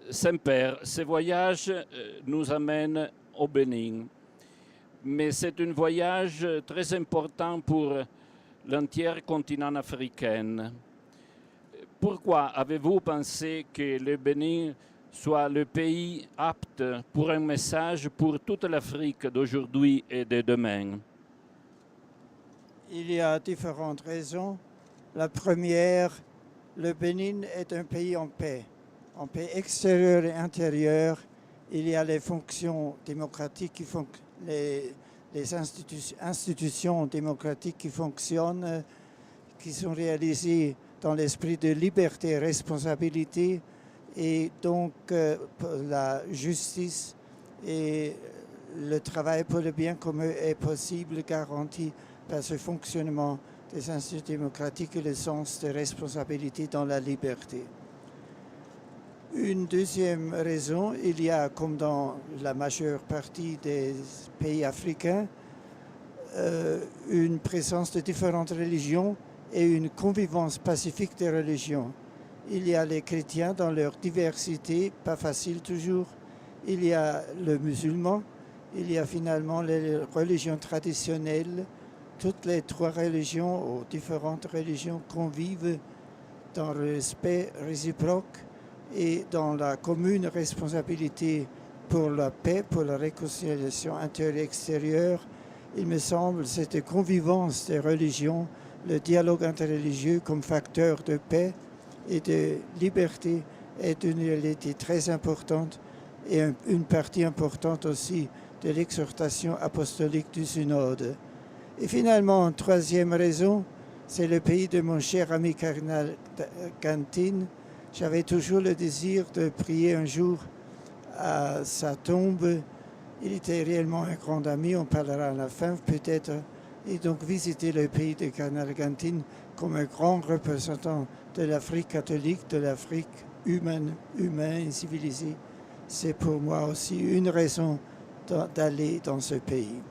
Saint-Père, ce voyage nous amène au Bénin, mais c'est un voyage très important pour l'entier continent africain. Pourquoi avez-vous pensé que le Bénin soit le pays apte pour un message pour toute l'Afrique d'aujourd'hui et de demain? Il y a différentes raisons. La première, le Bénin est un pays en paix extérieure et intérieure. Il y a les fonctions démocratiques qui font les institutions démocratiques qui fonctionnent, qui sont réalisées dans l'esprit de liberté et responsabilité, et donc la justice et le travail pour le bien commun est possible, garanti par ce fonctionnement des institutions démocratiques et le sens de responsabilité dans la liberté. Une deuxième raison, il y a, comme dans la majeure partie des pays africains, une présence de différentes religions et une convivence pacifique des religions. Il y a les chrétiens dans leur diversité, pas facile toujours. Il y a le musulman, il y a finalement les religions traditionnelles. Toutes les trois religions ou différentes religions convivent dans le respect réciproque et dans la commune responsabilité pour la paix, pour la réconciliation intérieure et extérieure. Il me semble cette convivence des religions, le dialogue interreligieux comme facteur de paix et de liberté est une réalité très importante et une partie importante aussi de l'exhortation apostolique du synode. Et finalement, une troisième raison, c'est le pays de mon cher ami cardinal Gantine. J'avais toujours le désir de prier un jour à sa tombe. Il était réellement un grand ami, on parlera à la fin peut-être. Et donc visiter le pays de cardinal Gantine comme un grand représentant de l'Afrique catholique, de l'Afrique humaine et civilisée, c'est pour moi aussi une raison d'aller dans ce pays.